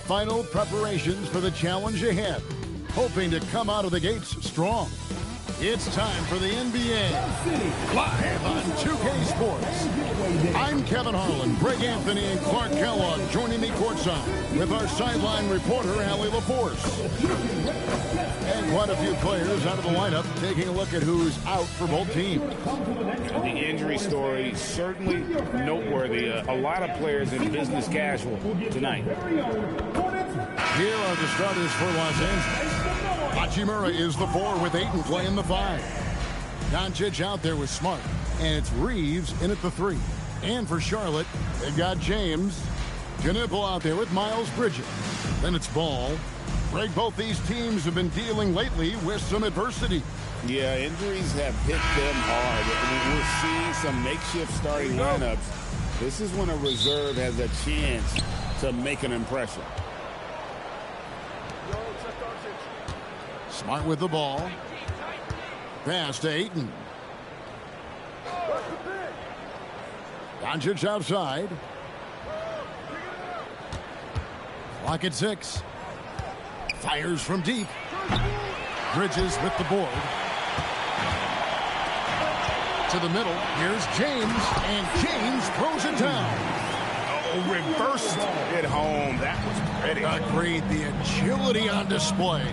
final preparations for the challenge ahead, hoping to come out of the gates strong. It's time for the NBA live on 2K Sports. I'm Kevin Harlan, Greg Anthony, and Clark Kellogg joining me courtside with our sideline reporter, Allie LaForce. And quite a few players out of the lineup, taking a look at who's out for both teams. The injury story certainly noteworthy. A lot of players in business casual tonight. Here are the starters for Los Angeles. Hachimura is the 4 with Ayton playing the 5. Doncic out there with Smart. And it's Reeves in at the 3. And for Charlotte, they've got James. Knipple out there with Miles Bridges. Then it's Ball. Greg, both these teams have been dealing lately with some adversity. Yeah, injuries have hit them hard. We're seeing some makeshift starting lineups. This is when a reserve has a chance to make an impression. Smart with the ball. Pass to Ayton. Doncic outside. Clock at 6. Fires from deep. Bridges with the board. To the middle. Here's James. And James throws it down. Oh, reversed it home. That was pretty. Agreed. The agility on display.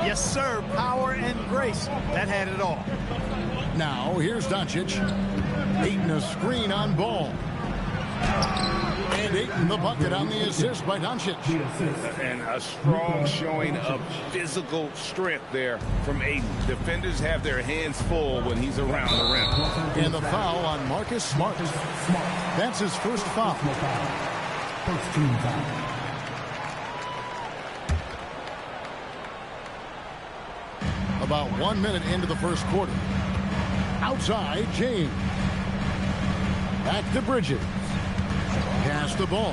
Yes, sir. Power and grace. That had it all. Now, here's Doncic. Ayton a screen on Ball. And Ayton the bucket on the assist by Doncic. And a strong showing of physical strength there from Ayton. Defenders have their hands full when he's around the rim. And the foul on Marcus Smart. That's his first foul. First team foul. About 1 minute into the first quarter. Outside, James. Back to Bridges. Pass the ball.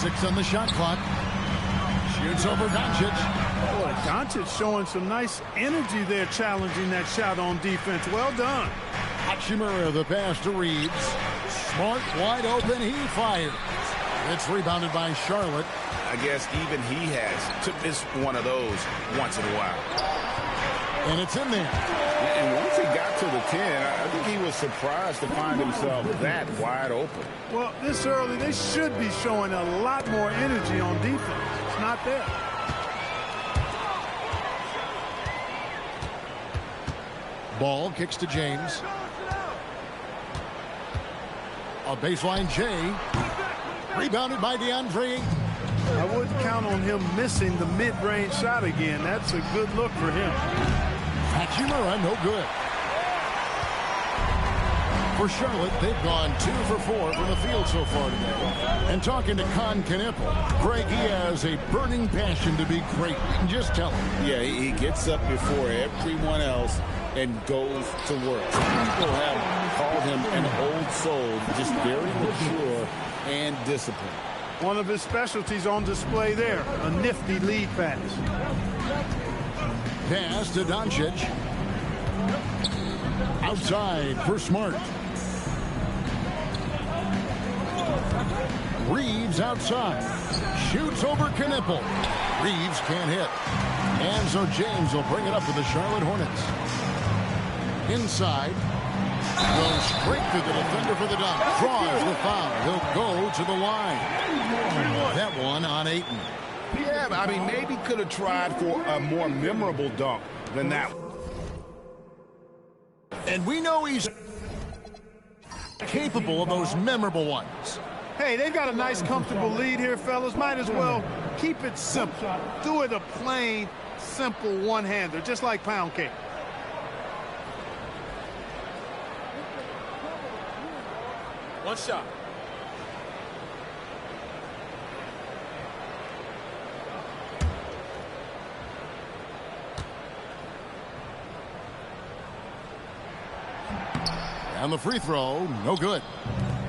6 on the shot clock. Shoots over Doncic. Boy, Doncic showing some nice energy there, challenging that shot on defense. Well done. Hachimura the pass to Reeves. Smart wide open. He fires. It's rebounded by Charlotte. I guess even he has to miss one of those once in a while. And it's in there. And once he got to the 10, I think he was surprised to find himself that wide open. Well, this early, they should be showing a lot more energy on defense. It's not there. Ball kicks to James. A baseline J. Rebounded by DeAndre. I wouldn't count on him missing the mid-range shot again. That's a good look for him. Hachimura, no good. For Charlotte, they've gone 2 for 4 from the field so far today. And talking to Knipple, Greg, he has a burning passion to be great. You can just tell him. Yeah, he gets up before everyone else and goes to work. Some people have called him an old soul, just very mature and disciplined. One of his specialties on display there, a nifty lead pass. Pass to Doncic. Outside for Smart. Reeves outside. Shoots over Knipple. Reeves can't hit. And so James will bring it up for the Charlotte Hornets. Inside. Goes straight to the defender for the dunk. Draws the foul. He'll go to the line. That one on Ayton. Yeah, I mean, maybe could have tried for a more memorable dunk than that. And we know he's capable of those memorable ones. Hey, they've got a nice, comfortable lead here, fellas. Might as well keep it simple. Do it a plain, simple one-hander, just like pound cake. One shot. And the free throw, no good.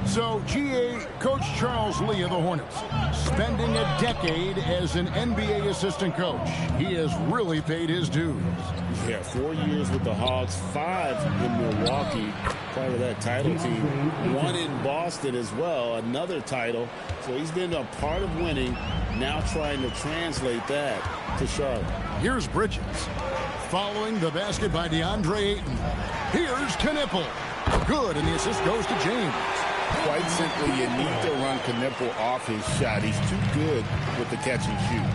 So, GA, Coach Charles Lee of the Hornets, spending a decade as an NBA assistant coach. He has really paid his dues. Yeah, 4 years with the Hogs, 5 in Milwaukee, part of that title team. 1 in Boston as well, another title. So he's been a part of winning, now trying to translate that to Charlotte. Here's Bridges. Following the basket by DeAndre Ayton. Here's Knipple. Good, and the assist goes to James. Quite simply, you need to run Knipple off his shot. He's too good with the catch and shoot.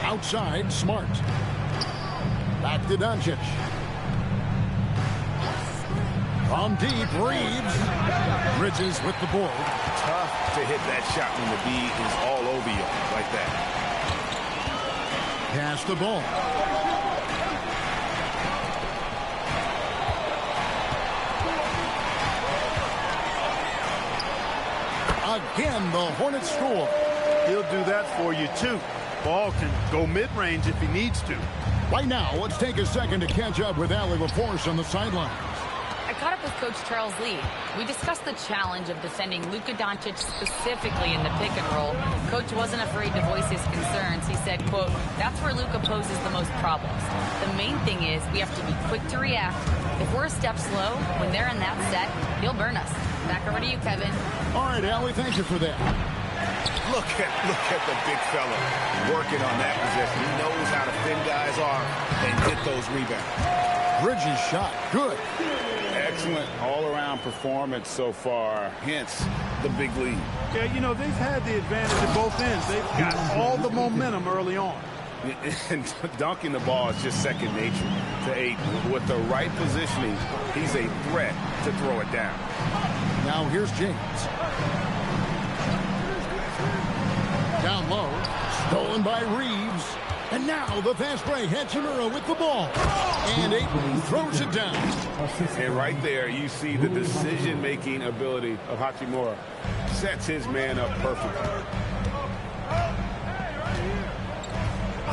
Outside, Smart. Back to Doncic. From deep, Reeves. Bridges with the board. Tough to hit that shot when the B is all over you like that. Pass the ball. Again, the Hornets score. He'll do that for you, too. Ball can go mid-range if he needs to. Right now, let's take a second to catch up with Allie LaForce on the sidelines. I caught up with Coach Charles Lee. We discussed the challenge of defending Luka Doncic specifically in the pick and roll. Coach wasn't afraid to voice his concerns. He said, quote, "That's where Luka poses the most problems. The main thing is we have to be quick to react. If we're a step slow, when they're in that set, he'll burn us." Back over to you, Kevin. All right, Allie, thank you for that. Look at the big fella working on that possession. He knows how to thin guys off and get those rebounds. Bridges shot. Good. Excellent all-around performance so far, hence the big lead. Yeah, you know, they've had the advantage at both ends. They've got all the momentum early on. And dunking the ball is just second nature to Ayton. With the right positioning, he's a threat to throw it down. Now here's James. Down low. Stolen by Reeves. And now the fast break. Hachimura with the ball. And Ayton throws it down. And right there, you see the decision-making ability of Hachimura. Sets his man up perfectly.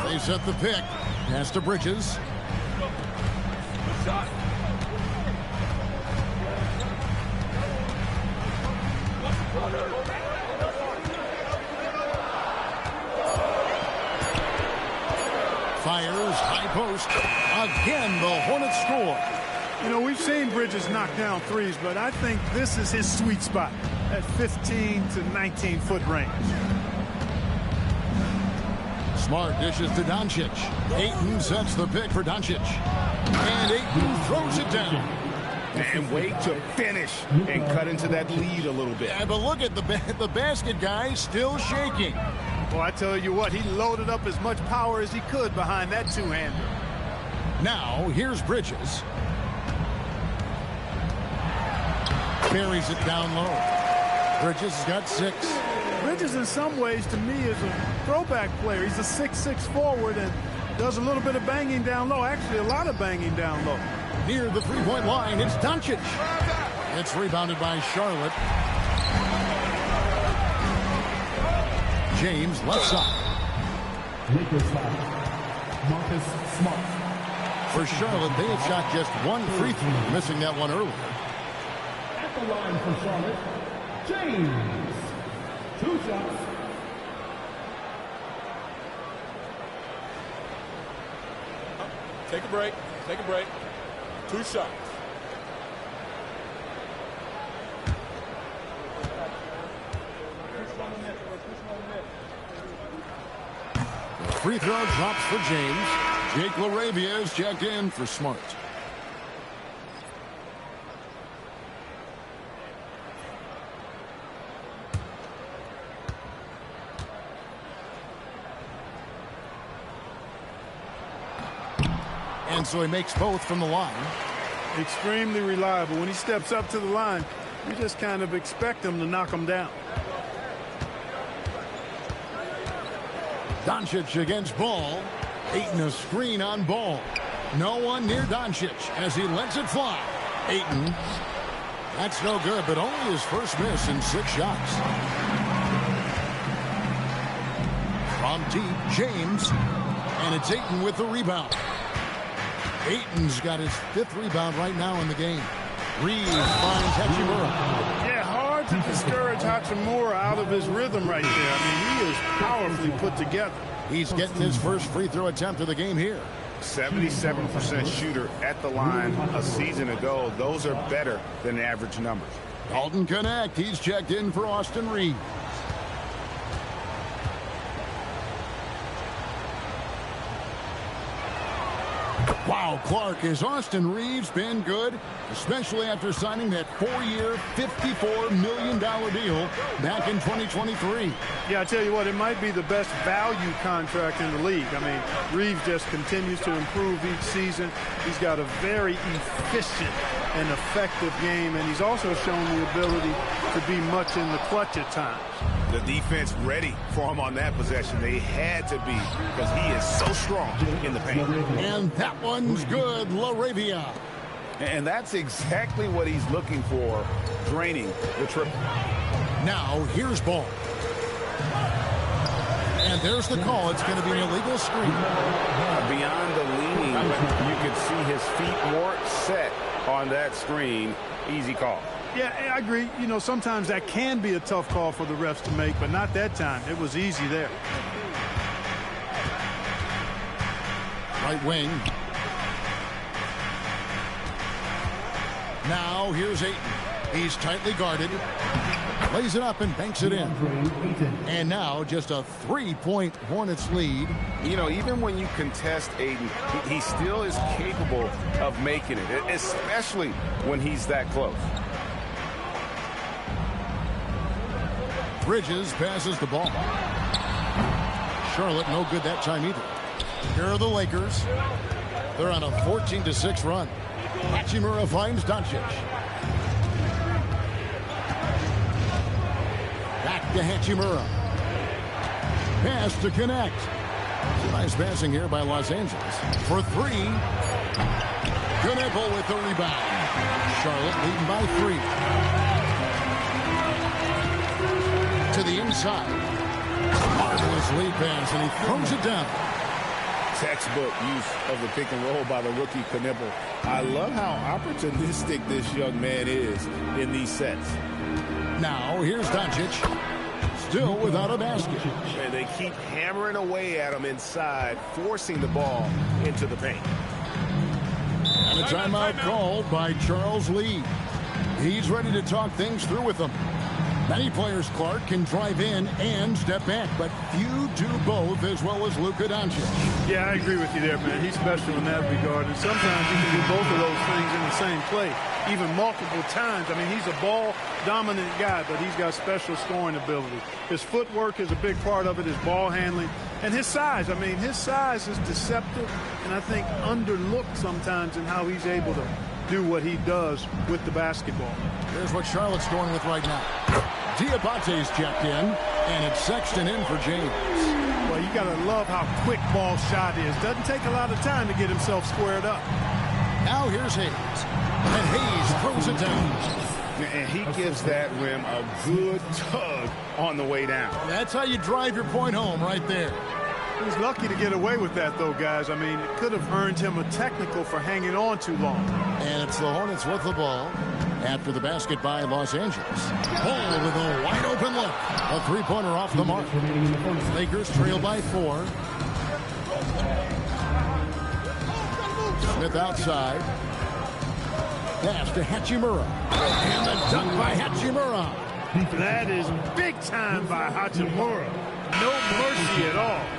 They set the pick. Pass to Bridges. Fires, high post. Again, the Hornets score. You know, we've seen Bridges knock down threes, but I think this is his sweet spot at 15 to 19-foot range. Smart dishes to Doncic. Ayton sets the pick for Doncic. And Ayton throws it down. And wait to finish and cut into that lead a little bit. Yeah, but look at the basket guy still shaking. Well, I tell you what, he loaded up as much power as he could behind that two-hander. Now, here's Bridges. Carries it down low. Bridges has got 6. Bridges, in some ways, to me, is a throwback player. He's a 6'6" forward and does a little bit of banging down low. Actually, a lot of banging down low. Near the three-point line, it's Doncic. It's rebounded by Charlotte. James, left side. Lakers foul. Marcus Smart. For Charlotte, they have shot just 1 free throw, missing that one earlier. At the line for Charlotte, James. 2 shots. Take a break. Take a break. 2 shots. Free throw drops for James. Jake LaRavia is checked in for Smart. And so he makes both from the line. Extremely reliable. When he steps up to the line, you just kind of expect him to knock him down. Doncic against Ball. Ayton a screen on Ball. No one near Doncic as he lets it fly. Ayton. That's no good, but only his first miss in 6 shots. From deep, James. And it's Ayton with the rebound. Ayton's got his 5th rebound right now in the game. Reeves finds Hachimura. Yeah, hard to discourage Hachimura out of his rhythm right there. I mean, he is powerfully put together. He's getting his first free throw attempt of the game here. 77% shooter at the line a season ago. Those are better than average numbers. Dalton Connect. He's checked in for Austin Reeves. Wow, Clark, has Austin Reeves been good? Especially after signing that 4-year, $54 million deal back in 2023. Yeah, I tell you what, it might be the best value contract in the league. I mean, Reeves just continues to improve each season. He's got a very efficient and effective game, and he's also shown the ability to be much in the clutch at times. The defense ready for him on that possession. They had to be, because he is so strong in the paint. And that one's good, LaRavia. And that's exactly what he's looking for, draining the triple. Now, here's ball. And there's the call. It's going to be an illegal screen. Beyond the leaning, you could see his feet weren't set on that screen. Easy call. Yeah, I agree. You know, sometimes that can be a tough call for the refs to make, but not that time. It was easy there. Right wing. Now, here's Ayton. He's tightly guarded. Lays it up and banks it in. And now just a 3-point Hornets lead. You know, even when you contest Ayton, he still is capable of making it, especially when he's that close. Bridges passes the ball. Charlotte no good that time either. Here are the Lakers. They're on a 14-6 run. Hachimura finds Doncic. Back to Hachimura. Pass to Connect. It's a nice passing here by Los Angeles. For three. Knuckle with the rebound. Charlotte leading by 3. To the inside. Marvelous lead pass, and he throws it down. Textbook use of the pick and roll by the rookie Knuckle. I love how opportunistic this young man is in these sets. Now here's Doncic, still without a basket. And they keep hammering away at him inside, forcing the ball into the paint. And a timeout called by Charles Lee. He's ready to talk things through with them. Many players, Clark, can drive in and step back, but few do both as well as Luka Doncic. Yeah, I agree with you there, man. He's special in that regard, and sometimes he can do both of those things in the same play, even multiple times. I mean, he's a ball-dominant guy, but he's got special scoring ability. His footwork is a big part of it, his ball handling, and his size. I mean, his size is deceptive, and I think underlooked sometimes in how he's able to do what he does with the basketball. Here's what Charlotte's going with right now. Diabate's checked in, and it's Sexton in for James. Well, you got to love how quick ball shot is. Doesn't take a lot of time to get himself squared up. Now here's Hayes, and Hayes throws it down. And he gives that rim a good tug on the way down. That's how you drive your point home right there. He's lucky to get away with that, though, guys. I mean, it could have earned him a technical for hanging on too long. And it's the Hornets with the ball after the basket by Los Angeles. Ball with a wide open look. A three-pointer off the mark. Lakers trail by 4. Smith outside. Pass to Hachimura. And the dunk by Hachimura. That is big time by Hachimura. No mercy at all.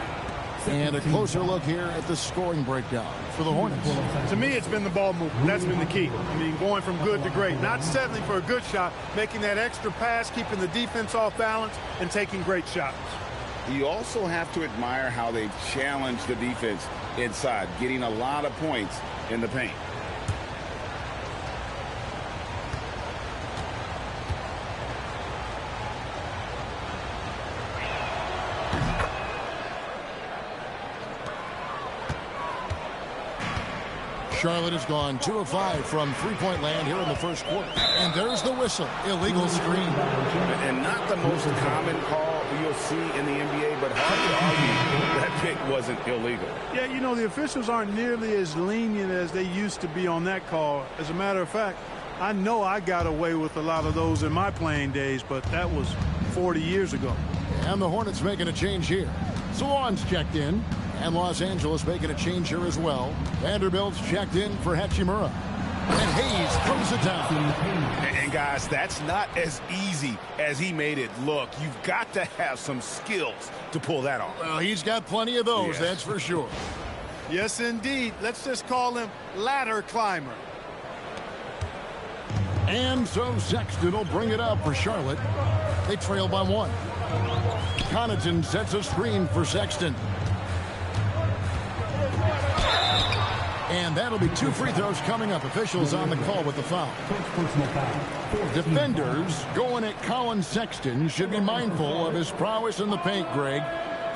And a closer look here at the scoring breakdown for the Hornets. To me, it's been the ball movement. That's been the key. I mean, going from good to great. Not settling for a good shot, making that extra pass, keeping the defense off balance, and taking great shots. You also have to admire how they've challenged the defense inside, getting a lot of points in the paint. Charlotte has gone 2 of 5 from three-point land here in the first quarter. And there's the whistle. Illegal screen. And not the most common call you'll see in the NBA, but hard to argue that pick wasn't illegal. Yeah, you know, the officials aren't nearly as lenient as they used to be on that call. As a matter of fact, I know I got away with a lot of those in my playing days, but that was 40 years ago. And the Hornets making a change here. Salon's checked in, and Los Angeles making a change here as well. Vanderbilt's checked in for Hachimura. And Hayes throws it down. And guys, that's not as easy as he made it look. You've got to have some skills to pull that off. Well, he's got plenty of those, that's for sure. Yes, indeed. Let's just call him ladder climber. And so Sexton will bring it up for Charlotte. They trail by 1. Connaughton sets a screen for Sexton. And that'll be 2 free throws coming up. Officials on the call with the foul. Defenders going at Colin Sexton should be mindful of his prowess in the paint, Greg.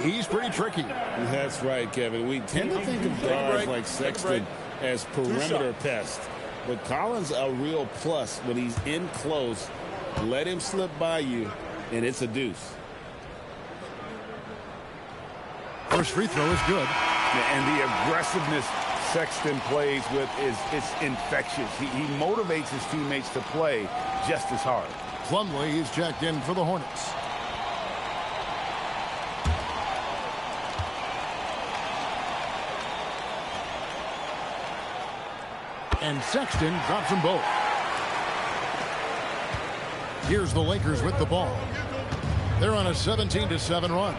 He's pretty tricky. That's right, Kevin. We tend to think of guards like Sexton as perimeter pests. But Collins a real plus when he's in close. Let him slip by you, and it's a deuce. First free throw is good. And the aggressiveness Sexton plays with is infectious. He motivates his teammates to play just as hard. Plumlee, he's checked in for the Hornets. And Sexton drops them both. Here's the Lakers with the ball. They're on a 17-7 run.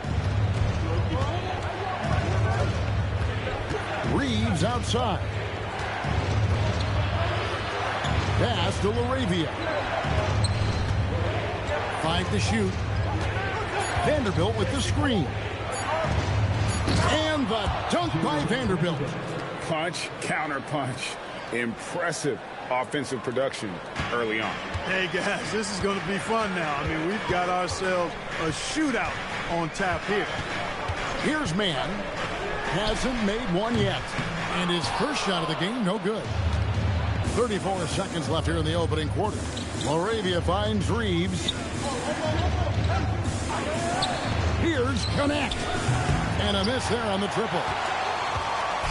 Reeves outside. Pass to LaRavia. 5 to shoot. Vanderbilt with the screen. And the dunk by Vanderbilt. Punch, counter punch. Impressive offensive production early on. Hey, guys, this is going to be fun now. I mean, we've got ourselves a shootout on tap here. Here's Mann. Hasn't made one yet. And his first shot of the game, no good. 34 seconds left here in the opening quarter. LaRavia finds Reeves. Here's Connect. And a miss there on the triple.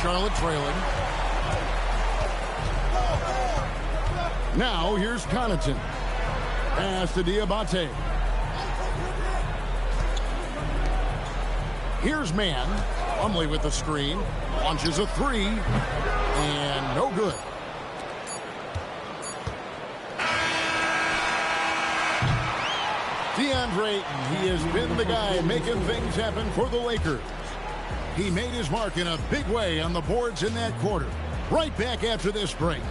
Charlotte trailing. Now here's Connaughton. Pass to Diabate. Here's Mann. Plumlee with the screen. Launches a 3. And no good. DeAndre Ayton, he has been the guy making things happen for the Lakers. He made his mark in a big way on the boards in that quarter. Right back after this break.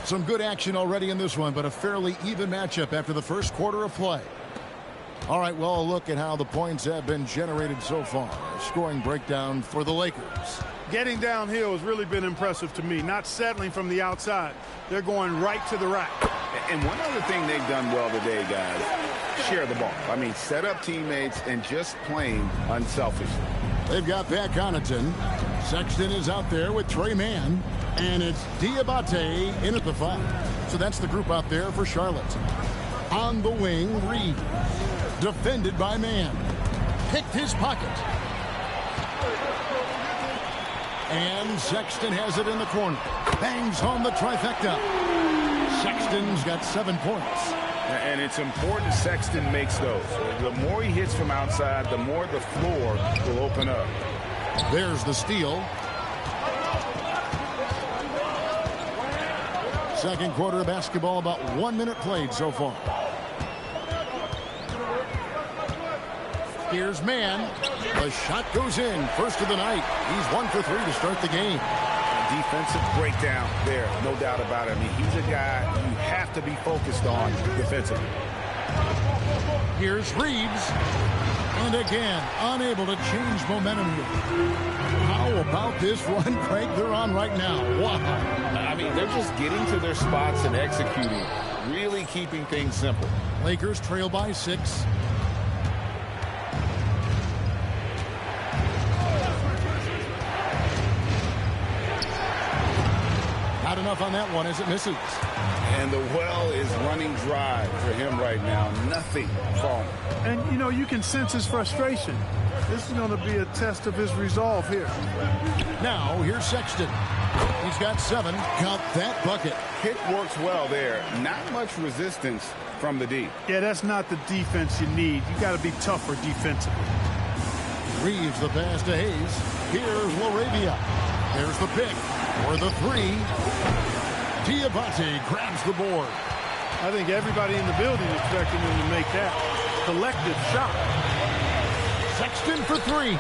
Some good action already in this one, but a fairly even matchup after the first quarter of play. All right, well, a look at how the points have been generated so far. A scoring breakdown for the Lakers. Getting downhill has really been impressive to me, not settling from the outside. They're going right to the rack. And one other thing they've done well today, guys, share the ball. I mean, set up teammates and just playing unselfishly. They've got Pat Connaughton. Sexton is out there with Trey Mann. And it's Diabate in at the 5. So that's the group out there for Charlotte. On the wing, Reed. Defended by Mann. Picked his pocket. And Sexton has it in the corner. Bangs home the trifecta. Sexton's got 7 points. And it's important Sexton makes those. The more he hits from outside, the more the floor will open up. There's the steal. Second quarter of basketball, about 1 minute played so far. Here's Mann. The shot goes in. First of the night. He's 1 for 3 to start the game. A defensive breakdown there, no doubt about it. I mean, he's a guy you have to be focused on defensively. Here's Reeves. And again, unable to change momentum here. How about this run, Craig, they're on right now? Wow. I mean, they're just getting to their spots and executing, really keeping things simple. Lakers trail by 6. Not enough on that one as it misses. And the well is running dry for him right now. Nothing falling. And, you know, you can sense his frustration. This is going to be a test of his resolve here. Now, here's Sexton. He's got 7. Count that bucket. Pick works well there. Not much resistance from the D. Yeah, that's not the defense you need. You got to be tougher defensively. Reeves the pass to Hayes. Here's Laravia. There's the pick for the 3. Diabate grabs the board. I think everybody in the building is expecting him to make that collective shot. Sexton for 3.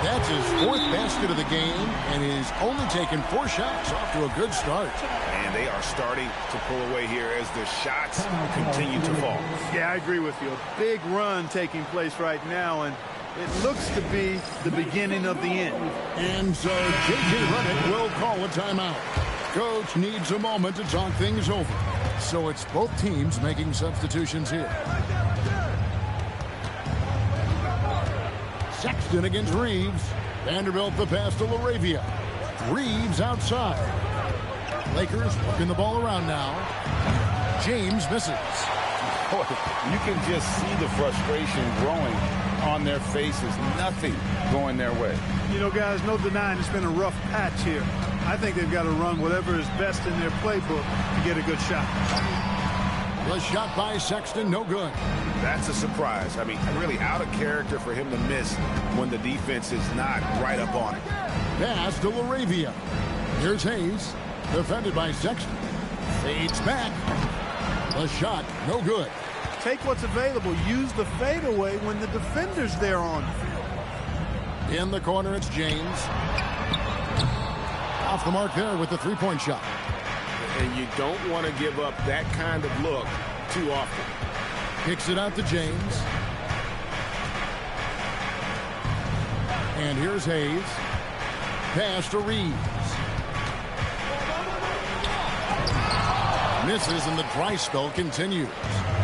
That's his 4th basket of the game, and he's only taken 4 shots. Off to a good start. And they are starting to pull away here as the shots continue to fall. Yeah, I agree with you. A big run taking place right now, and it looks to be the beginning of the end. And so J.J. Redick will call a timeout. Coach needs a moment to talk things over. So it's both teams making substitutions here. Sexton against Reeves. Vanderbilt the pass to Laravia. Reeves outside. Lakers working the ball around now. James misses. Boy, you can just see the frustration growing on their faces. Nothing going their way. You know, guys, no denying it's been a rough patch here. I think they've got to run whatever is best in their playbook to get a good shot. The shot by Sexton, no good. That's a surprise. I mean, really out of character for him to miss when the defense is not right up on it. Pass to Laravia. Here's Hayes. Defended by Sexton. Fades back. The shot, no good. Take what's available. Use the fadeaway when the defender's there on you. In the corner, it's James. Off the mark there with the 3-point shot. And you don't want to give up that kind of look too often. Kicks it out to James. And here's Hayes. Pass to Reeves. Misses, and the dry spell continues.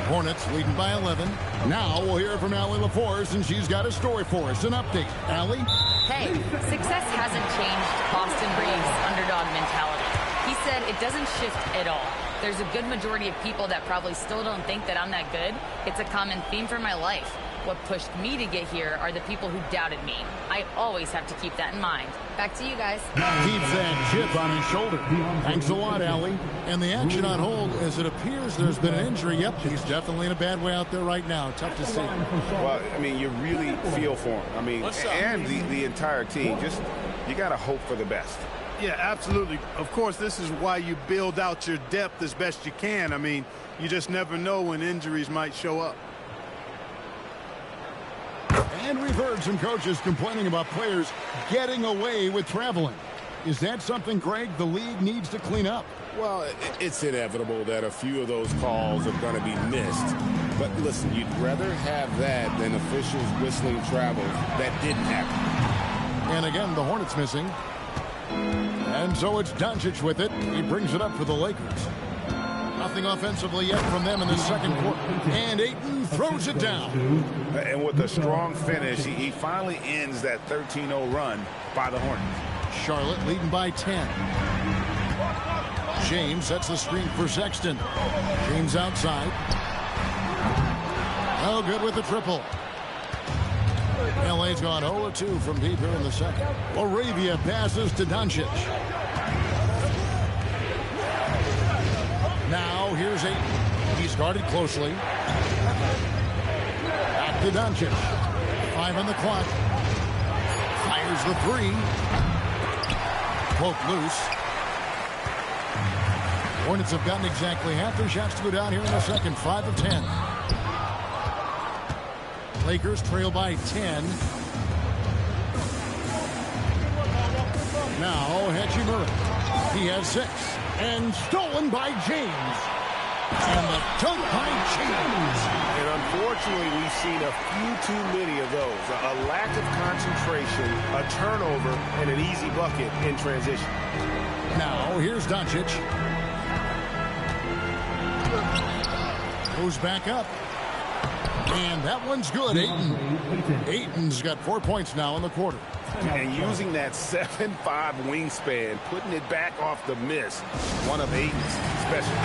Hornets leading by 11. Now we'll hear from Allie LaForce, and she's got a story for us. An update. Allie? Hey, success hasn't changed Boston Reeves' underdog mentality. He said it doesn't shift at all. There's a good majority of people that probably still don't think that I'm that good. It's a common theme for my life. What pushed me to get here are the people who doubted me. I always have to keep that in mind. Back to you guys. Keeps that chip on his shoulder. Thanks a lot, Allie. And the action on hold, as it appears there's been an injury. Yep, he's definitely in a bad way out there right now. Tough to see. Well, I mean, you really feel for him. I mean, and the entire team. Just, you got to hope for the best. Yeah, absolutely. Of course, this is why you build out your depth as best you can. I mean, you just never know when injuries might show up. And we've heard some coaches complaining about players getting away with traveling. Is that something, Greg, the league needs to clean up? Well, it's inevitable that a few of those calls are going to be missed. But listen, you'd rather have that than officials whistling travels that didn't happen. And again, the Hornets missing. And so it's Doncic with it. He brings it up for the Lakers. Nothing offensively yet from them in the second quarter. And Ayton throws it down. And with a strong finish, he finally ends that 13-0 run by the Hornets. Charlotte leading by 10. James sets the screen for Sexton. James outside. Oh, good with the triple. LA's gone 0-2 from deep here in the second. Laravia passes to Doncic. Now here's Ayton. He's guarded closely. Back to Doncic. 5 on the clock. Fires the 3. Broke loose. Hornets have gotten exactly half their shots to go down here in the second. 5 of 10. Lakers trail by 10. Now Hachimura. He has 6. And stolen by James. And the dunk by James. And unfortunately, we've seen a few too many of those. A lack of concentration, a turnover, and an easy bucket in transition. Now here's Doncic. Goes back up. And that one's good. Ayton's got 4 points now in the quarter. And using that 7'5" wingspan, putting it back off the miss, one of Aiden's special.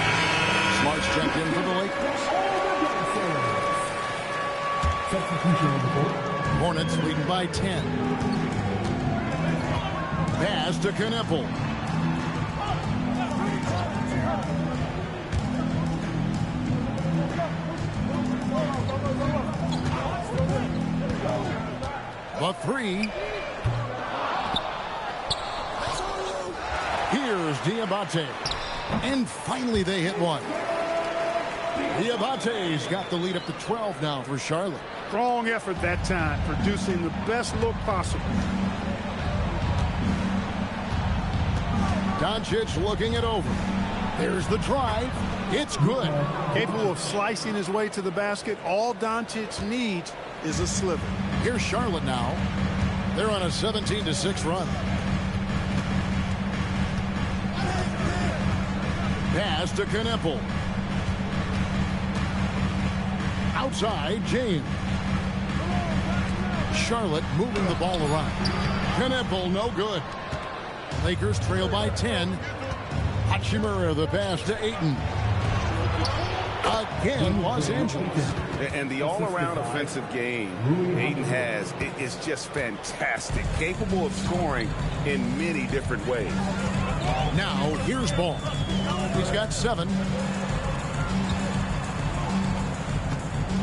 Smart's checked in for the Lakers. Hornets leading by 10. Pass to Knippel. The three. Here's Diabate. And finally they hit one. Diabate's got the lead up to 12 now for Charlotte. Strong effort that time, producing the best look possible. Doncic looking it over. There's the drive. It's good. Capable of slicing his way to the basket. All Doncic needs is a sliver. Here's Charlotte now. They're on a 17-6 run. Pass to Knippel. Outside, James. Charlotte moving the ball around. Knippel, no good. Lakers trail by 10. Hachimura, the pass to Ayton. Again, Los Angeles. And the all-around offensive game Ayton has is just fantastic. Capable of scoring in many different ways. Now, here's Ball. He's got 7.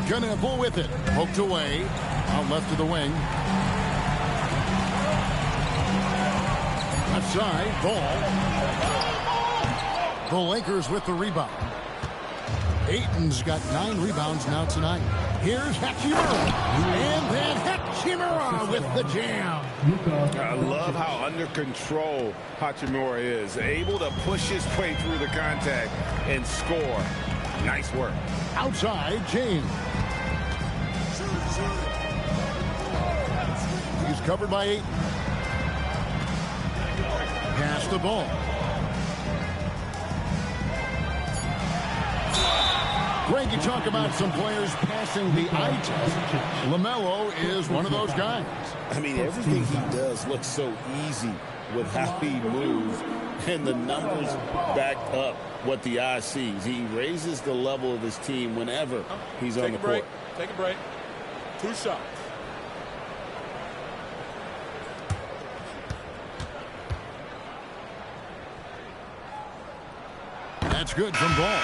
Knippel with it. Poked away. Out left to the wing. Left side, Ball. The Lakers with the rebound. Ayton's got 9 rebounds now tonight. Here's Hachimura. And then Hachimura with the jam. I love how under control Hachimura is. Able to push his way through the contact and score. Nice work. Outside, James. He's covered by 8. Pass the ball. Greg, you talk about some players passing the eye test. LaMelo is one of those guys. I mean, everything he does looks so easy with how he moves, and the numbers back up what the eye sees. He raises the level of his team whenever he's on the court. Take a break. 2 shots. That's good from Ball.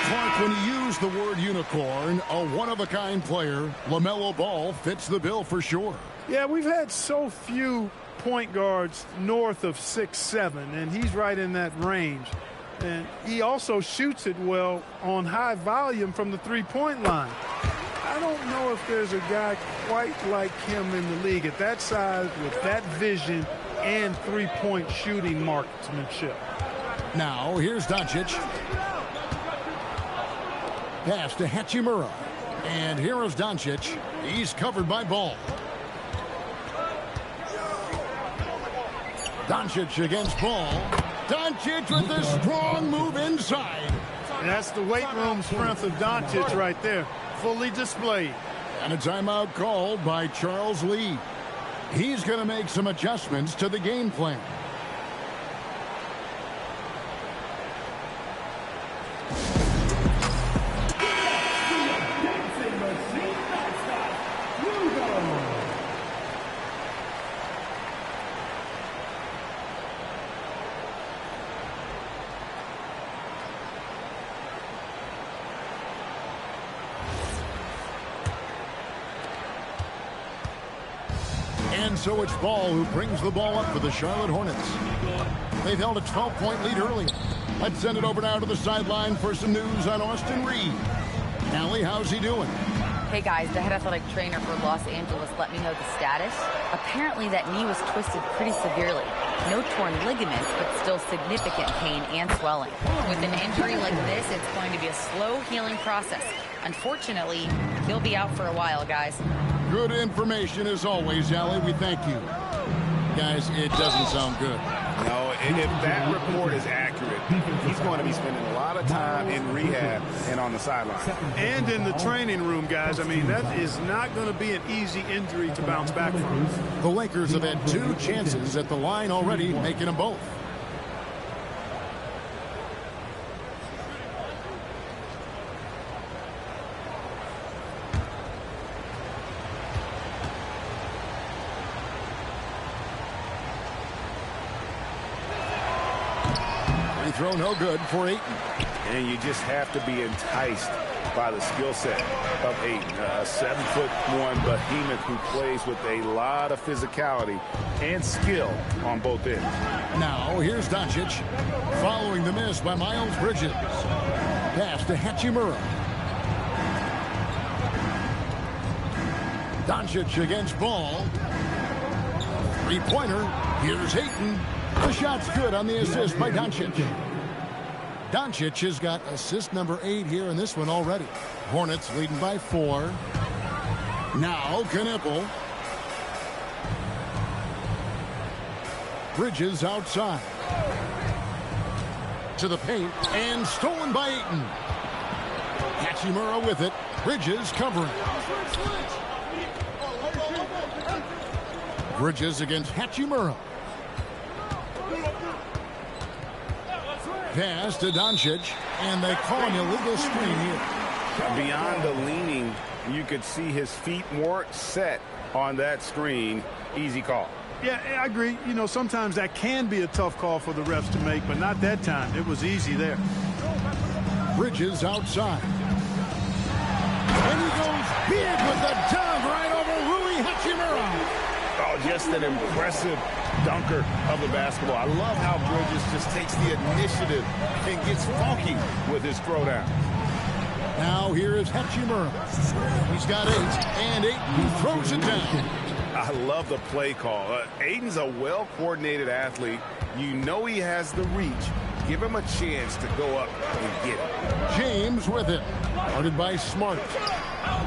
Clark, when you use the word unicorn, a one-of-a-kind player, LaMelo Ball fits the bill for sure. Yeah, we've had so few point guards north of 6'7", and he's right in that range. And he also shoots it well on high volume from the three-point line. I don't know if there's a guy quite like him in the league at that size with that vision and three-point shooting marksmanship. Now, here's Doncic. Pass to Hachimura. And here is Doncic. He's covered by Ball. Doncic against Ball. Doncic with a strong move inside. And that's the weight room strength of Doncic right there. Fully displayed. And a timeout called by Charles Lee. He's going to make some adjustments to the game plan. And so it's Ball who brings the ball up for the Charlotte Hornets. They've held a 12-point lead earlier. Let's send it over now to the sideline for some news on Austin Reed. Allie, how's he doing? Hey guys, the head athletic trainer for Los Angeles let me know the status. Apparently that knee was twisted pretty severely. No torn ligaments, but still significant pain and swelling. With an injury like this, it's going to be a slow healing process. Unfortunately, he'll be out for a while, guys. Good information as always, Allie. We thank you. Guys, it doesn't sound good. No, If that report is accurate, he's going to be spending a lot of time in rehab and on the sideline. And in the training room, guys. I mean, that is not going to be an easy injury to bounce back from. The Lakers have had 2 chances at the line already, making them both. Throw no good for Ayton. And you just have to be enticed by the skill set of Ayton, a 7'1" behemoth who plays with a lot of physicality and skill on both ends. Now here's Doncic following the miss by Miles Bridges. Pass to Hachimura. Doncic against Ball. 3-pointer. Here's Ayton. The shot's good on the assist by Doncic. Doncic has got assist number 8 here in this one already. Hornets leading by 4. Now Knippel. Bridges outside. To the paint and stolen by Ayton. Hachimura with it. Bridges covering. Bridges against Hachimura. Pass to Doncic, and they call an illegal screen here. Beyond the leaning, you could see his feet weren't set on that screen. Easy call. Yeah, I agree. You know, sometimes that can be a tough call for the refs to make, but not that time. It was easy there. Bridges outside. And he goes big with the dunk right over Rui Hachimura. Oh, just an impressive dunker of the basketball. I love how Bridges just takes the initiative and gets funky with his throwdown. Now here is Hachimura. He's got 8, and Ayton throws it down. I love the play call. Ayton's a well-coordinated athlete. You know he has the reach. Give him a chance to go up and get it. James with it. Guarded by Smart.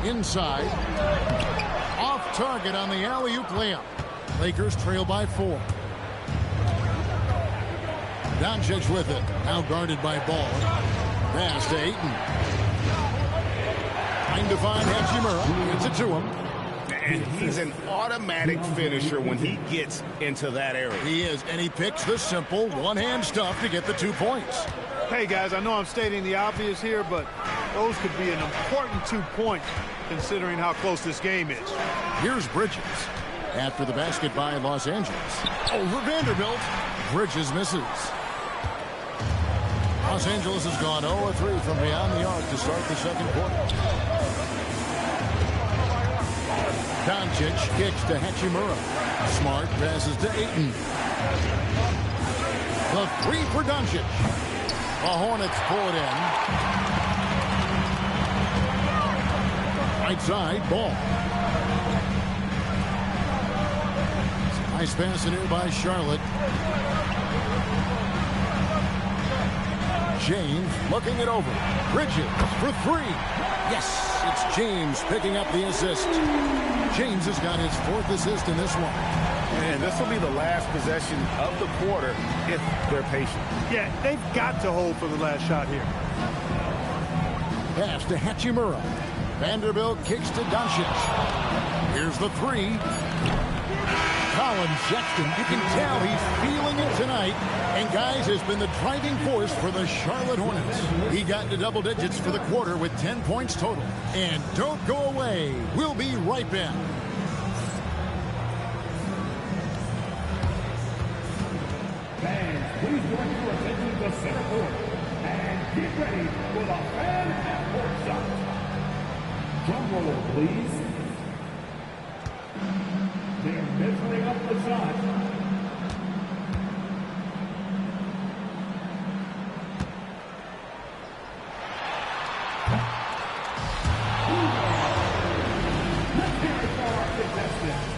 Inside. Off target on the alley-oop layup. Lakers trail by 4. Doncic with it. Now guarded by Ball. Pass to Ayton. Trying to find Hachimura. Gets it to him. And he's an automatic finisher when he gets into that area. He is, and he picks the simple one-hand stuff to get the 2 points. Hey, guys, I know I'm stating the obvious here, but those could be an important 2 points considering how close this game is. Here's Bridges. After the basket by Los Angeles. Over Vanderbilt. Bridges misses. Los Angeles has gone 0-3 from beyond the arc to start the second quarter. Doncic kicks to Hachimura. Smart passes to Ayton. The 3 for Doncic. The Hornets pull it in. Right side, Ball. Nice pass in here by Charlotte. James looking it over. Bridges for 3. Yes, it's James picking up the assist. James has got his 4th assist in this one. And this will be the last possession of the quarter if they're patient. Yeah, they've got to hold for the last shot here. Pass to Hachimura. Vanderbilt kicks to Doncic. Here's the 3. Colin Sexton, you can tell he's feeling it tonight. And, guys, has been the driving force for the Charlotte Hornets. He got into double digits for the quarter with 10 points total. And don't go away. We'll be right back. Fans, please direct your attention to center court. And get ready for the fan at court shot. Drum roll, please. They're measuring up the shot. Let's hear it for our contestants.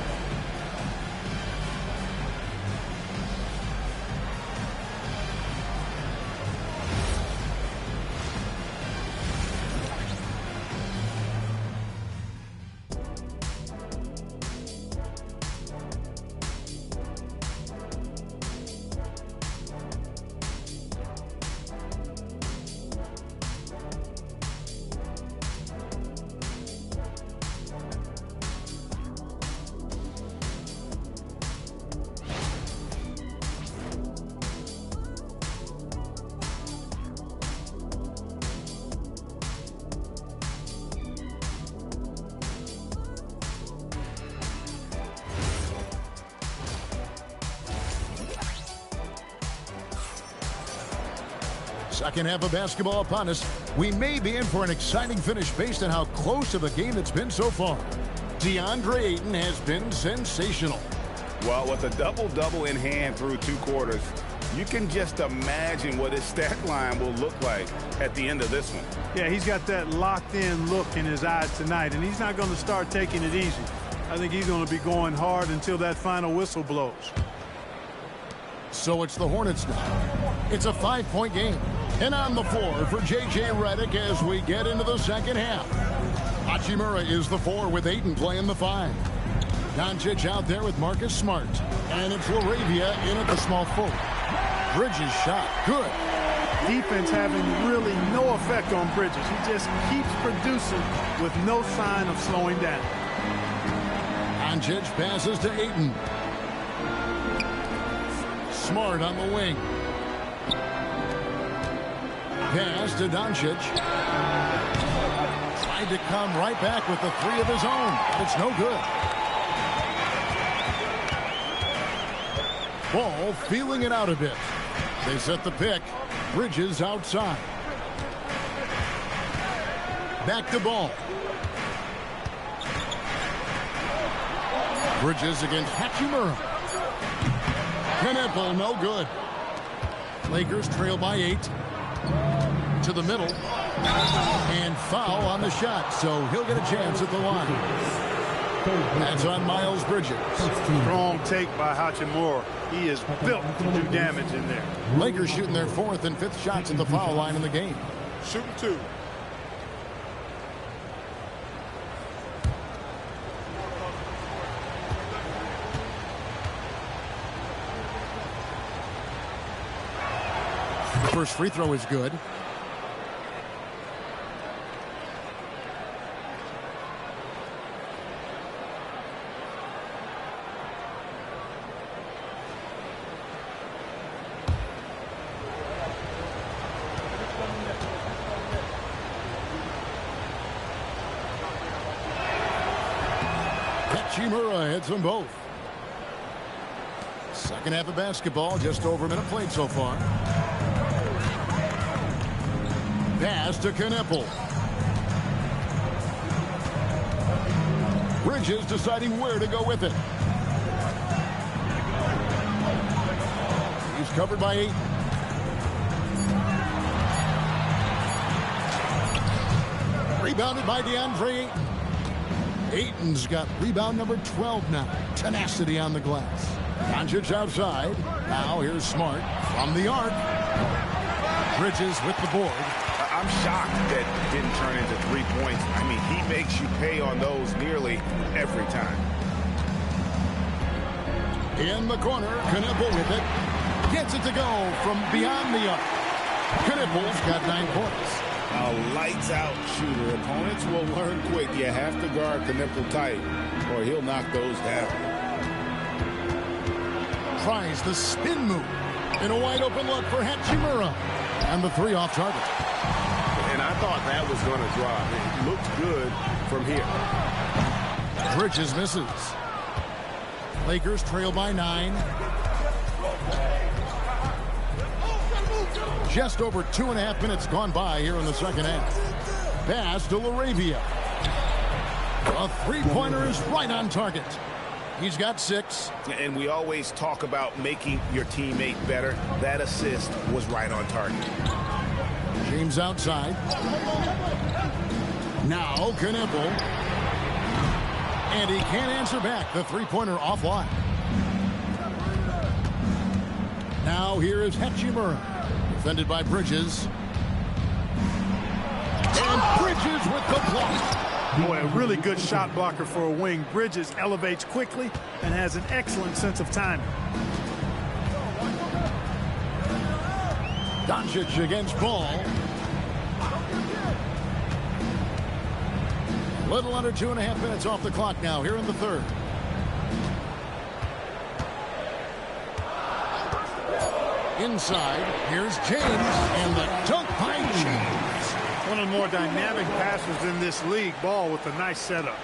Second half of basketball upon us. We may be in for an exciting finish based on how close of a game it's been so far. DeAndre Ayton has been sensational. Well, with a double-double in hand through 2 quarters, you can just imagine what his stat line will look like at the end of this one. Yeah, he's got that locked-in look in his eyes tonight, and he's not going to start taking it easy. I think he's going to be going hard until that final whistle blows. So it's the Hornets now. It's a 5-point game. And on the floor for J.J. Redick as we get into the second half. Hachimura is the 4 with Ayton playing the 5. Doncic out there with Marcus Smart. And it's LaRavia in at the small forward. Bridges shot. Good. Defense having really no effect on Bridges. He just keeps producing with no sign of slowing down. Doncic passes to Ayton. Smart on the wing. Pass to Doncic. Tried to come right back with the 3 of his own. But it's no good. Ball feeling it out a bit. They set the pick. Bridges outside. Back to Ball. Bridges against Hachimura. Knueppel, no good. Lakers trail by 8. To the middle. And foul on the shot, so he'll get a chance at the line. That's on Miles Bridges. Strong take by Hachimura. He is built to do damage in there. Lakers shooting their 4th and 5th shots at the foul line in the game. Shooting 2. First free throw is good. Hachimura hits them both. Second half of basketball, just over a minute played so far. Pass to Knueppel. Bridges deciding where to go with it. He's covered by 8. Rebounded by DeAndre Ayton. Ayton's got rebound number 12 now. Tenacity on the glass. Doncic outside. Now here's Smart from the arc. Bridges with the board. I'm shocked that it didn't turn into 3 points. I mean, he makes you pay on those nearly every time. In the corner, Knueppel with it. Gets it to go from beyond the arc. Knueppel's got 9 points. A lights-out shooter. Opponents will learn quick. You have to guard Knueppel tight, or he'll knock those down. Tries the spin move. In a wide-open look for Hachimura. And the 3 off target. And I thought that was going to drop. It looked good from here. Bridges misses. Lakers trail by 9. Just over 2.5 minutes gone by here in the second half. Pass to LaRavia. A 3-pointer is right on target. He's got 6. And we always talk about making your teammate better. That assist was right on target. James outside. Now Knueppel. And he can't answer back. The 3-pointer offline. Now here is Hachimura. Defended by Bridges. And Bridges with the block. Boy, a really good shot blocker for a wing. Bridges elevates quickly and has an excellent sense of timing. Doncic against Ball. A little under 2.5 minutes off the clock now here in the third. Inside, here's James, and the dunk by James. One of the more dynamic passers in this league. Ball with a nice setup.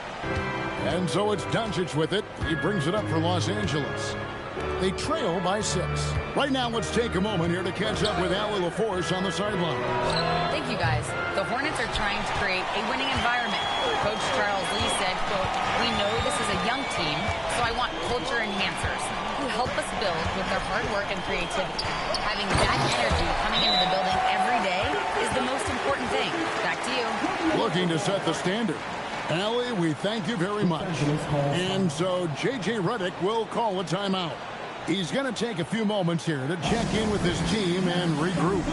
And so it's Doncic with it. He brings it up for Los Angeles. They trail by 6. Right now, let's take a moment here to catch up with Allie LaForce on the sideline. Thank you, guys. The Hornets are trying to create a winning environment. Coach Charles Lee said, quote, "We know this is a young team, so I want culture enhancers who help us build with their hard work and creativity. Having that energy coming into the building every day is the most important thing." Back to you. Looking to set the standard. Allie, we thank you very much. And so J.J. Redick will call a timeout. He's going to take a few moments here to check in with his team and regroup.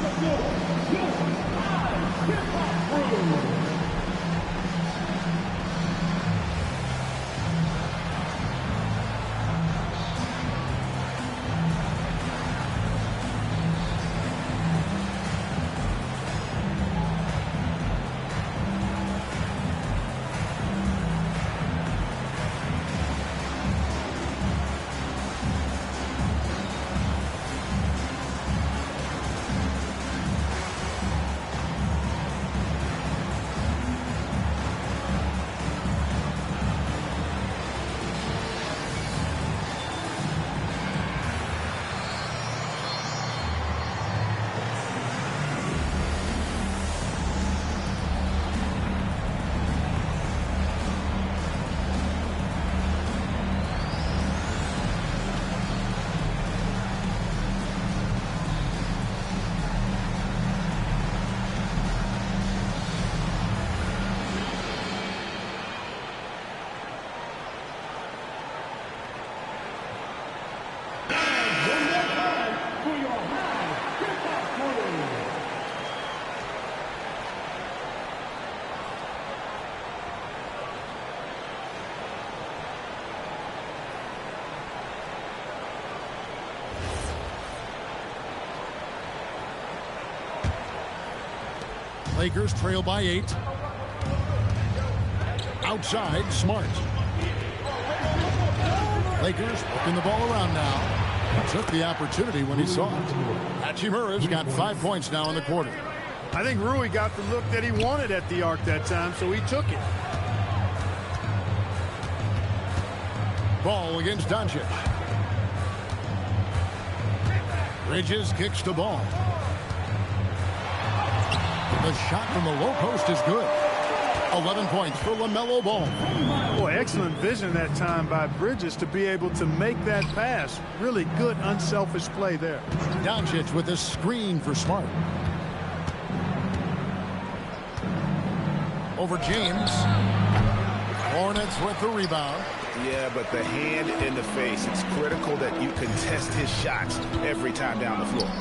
Lakers trail by 8. Outside, Smart. Lakers working the ball around now. He took the opportunity when he saw it. Hachimura's got 5 points now in the quarter. I think Rui got the look that he wanted at the arc that time, so he took it. Ball against Doncic. Bridges kicks the ball. The shot from the low post is good. 11 points for LaMelo Ball. Boy, excellent vision that time by Bridges to be able to make that pass. Really good, unselfish play there. Doncic with a screen for Smart. Over James. Hornets with the rebound. Yeah, but the hand in the face. It's critical that you contest his shots every time down the floor.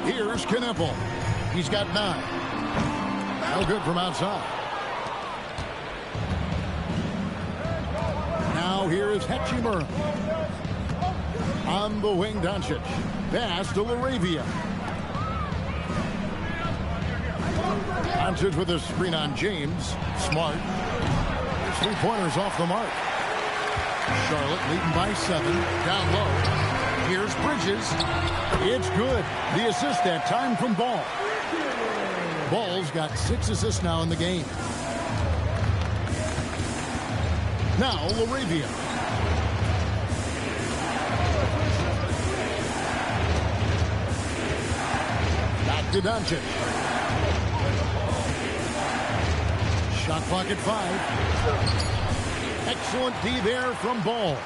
Here's Knueppel. He's got 9. No good from outside. Now here is Hachimura. On the wing, Doncic. Pass to LaRavia. Doncic with a screen on James. Smart. His 3-pointers off the mark. Charlotte leading by 7. Down low. Here's Bridges. It's good. The assist that time from Ball. Ball's got 6 assists now in the game. Now LaRavia. Back to Doncic. Shot clock at 5. Excellent D there from Ball.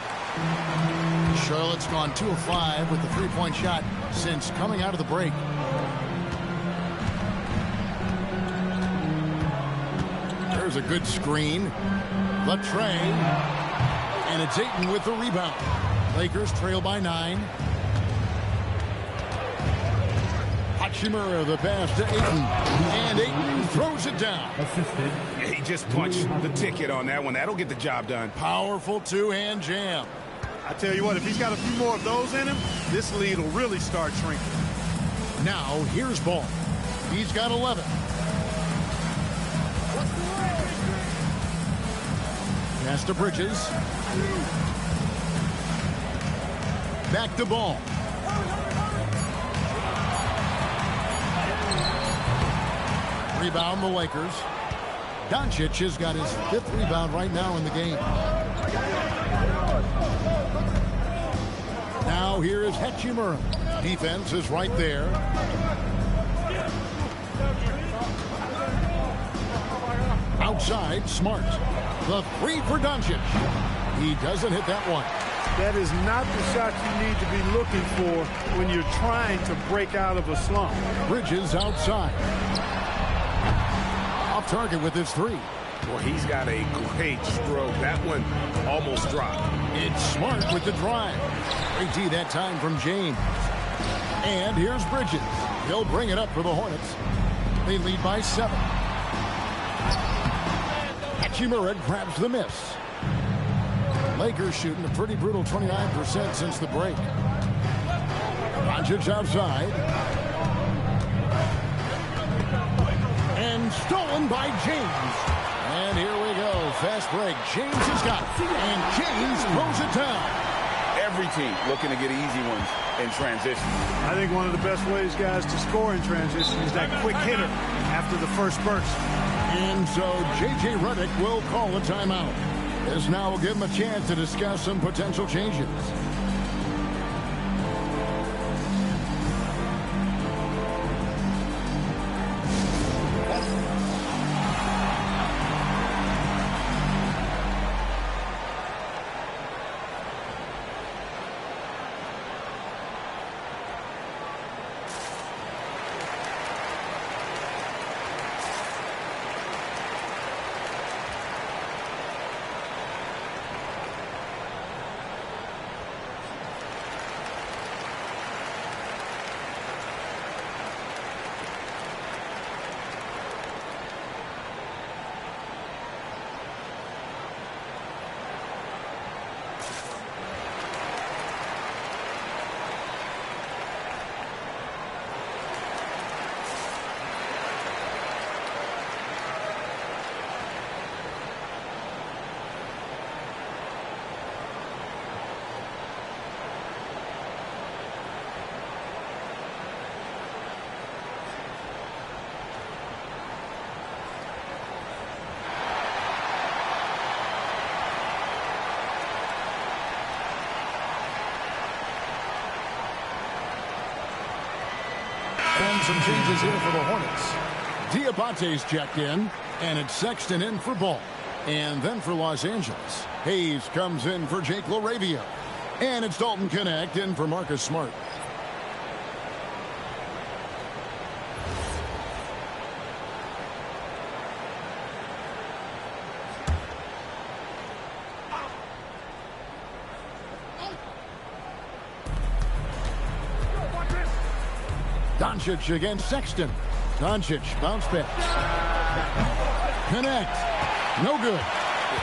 Charlotte's gone 2 of 5 with the 3-point shot since coming out of the break. There's a good screen. Latre. And it's Ayton with the rebound. Lakers trail by 9. Hachimura the pass to Ayton. And Ayton throws it down. Yeah, he just punched the ticket on that one. That'll get the job done. Powerful two-hand jam. I tell you what, if he's got a few more of those in him, this lead will really start shrinking. Now, here's Ball. He's got 11. Pass to Bridges. Back to Ball. Rebound the Lakers. Doncic has got his 5th rebound right now in the game. Now here is Hachimura. Defense is right there. Outside, Smart. The three for Doncic. He doesn't hit that one. That is not the shot you need to be looking for when you're trying to break out of a slump. Bridges outside. Off target with his three. Well, he's got a great stroke. That one almost dropped. It's Smart with the drive. Great D that time from James. And here's Bridges. He'll bring it up for the Hornets. They lead by 7. Hachimura grabs the miss. Lakers shooting a pretty brutal 29% since the break. Doncic outside. And stolen by James. And here we go. Fast break. James has got it. And James throws it down. Every team looking to get easy ones in transition. I think one of the best ways, guys, to score in transition is that quick hitter after the first burst. And so J.J. Redick will call a timeout. This now will give him a chance to discuss some potential changes. And some changes here for the Hornets. Diabate's checked in, and it's Sexton in for Ball. And then for Los Angeles, Hayes comes in for Jake LaRavia. And it's Dalton Connect in for Marcus Smart. Doncic against Sexton. Doncic bounce pass. Connect. No good.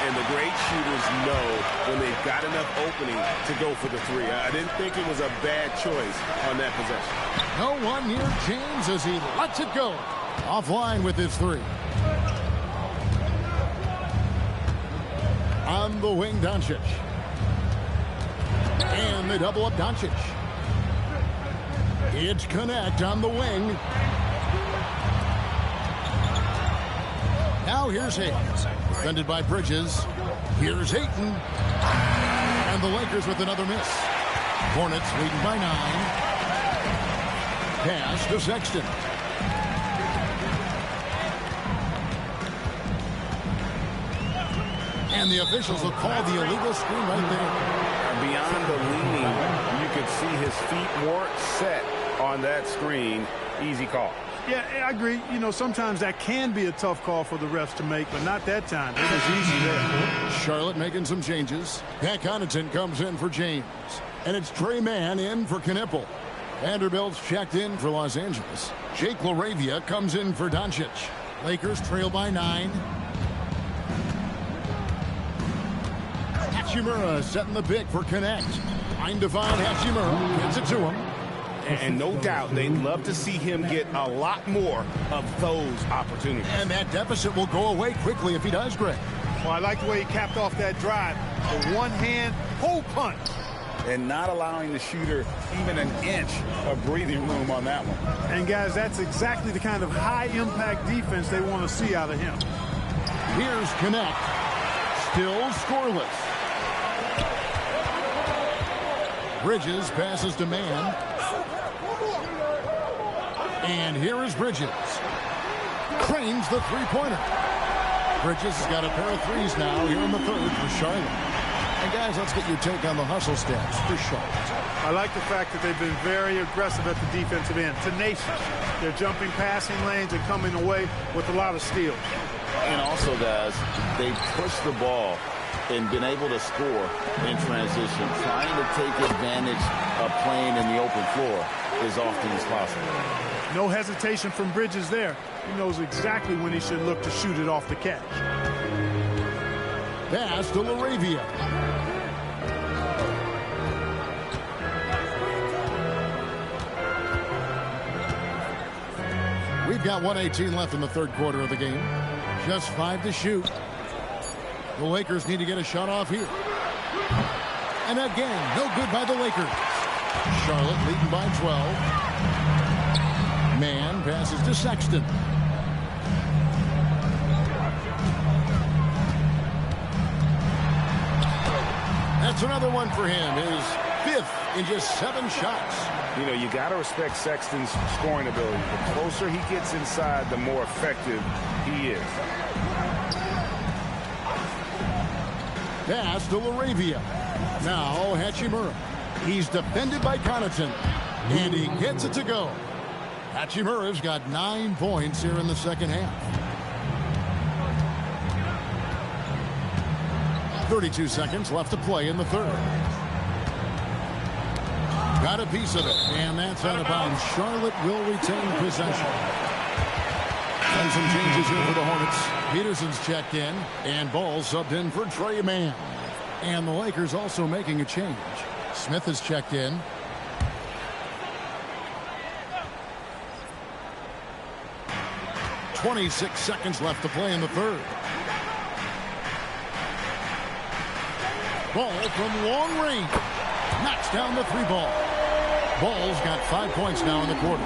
And the great shooters know when they've got enough opening to go for the three. I didn't think it was a bad choice on that possession. No one near James as he lets it go. Offline with his three. On the wing, Doncic. And they double up Doncic. It's Connect on the wing. Now here's Hayes. Defended by Bridges. Here's Ayton. And the Lakers with another miss. Hornets leading by 9. Pass to Sexton. And the officials will call the illegal screen right there. Beyond the leaning, you could see his feet weren't set on that screen. Easy call. Yeah, I agree. You know, sometimes that can be a tough call for the refs to make, but not that time. It was easy there. Charlotte making some changes. Pat Connaughton comes in for James. And it's Trey Mann in for Knipple. Vanderbilt's checked in for Los Angeles. Jake LaRavia comes in for Doncic. Lakers trail by 9. Hachimura setting the pick for Connect. Trying to find Hachimura. Gets it to him. And no doubt they'd love to see him get a lot more of those opportunities. And that deficit will go away quickly if he does, Greg. Well, I like the way he capped off that drive. The one-hand hole punch. And not allowing the shooter even an inch of breathing room on that one. And, guys, that's exactly the kind of high-impact defense they want to see out of him. Here's Connect. Still scoreless. Bridges passes to Man. And here is Bridges. Cranes the three-pointer. Bridges has got a pair of threes now here in the third for Charlotte. And guys, let's get your take on the hustle stats for Charlotte. I like the fact that they've been very aggressive at the defensive end. Tenacious. They're jumping passing lanes and coming away with a lot of steals. And also, guys, they push the ball and been able to score in transition, trying to take advantage of playing in the open floor as often as possible. No hesitation from Bridges there. He knows exactly when he should look to shoot it off the catch. Pass to LaRavia. We've got 1:18 left in the third quarter of the game. Just 5 to shoot. The Lakers need to get a shot off here. And again, no good by the Lakers. Charlotte leading by 12. Man passes to Sexton. That's another one for him. His 5th in just 7 shots. You know, you got to respect Sexton's scoring ability. The closer he gets inside, the more effective he is. Pass to LaRavia. Now Hachimura. He's defended by Connaughton. And he gets it to go. Hachimura's got 9 points here in the second half. 32 seconds left to play in the third. Got a piece of it, and that's out of bounds. Charlotte will retain possession. And some changes here for the Hornets. Peterson's checked in, and Ball subbed in for Trey Mann. And the Lakers also making a change. Smith is checked in. .26 seconds left to play in the third. Ball from long range. Knocks down the 3-ball. Ball's got 5 points now in the quarter.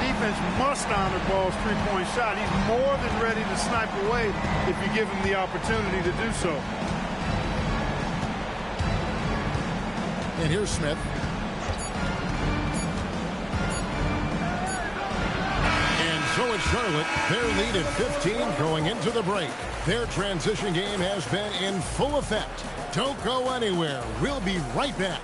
Defense must honor Ball's 3-point shot. He's more than ready to snipe away if you give him the opportunity to do so. And here's Smith. And so it's Charlotte. Their lead at 15 going into the break. Their transition game has been in full effect. Don't go anywhere. We'll be right back.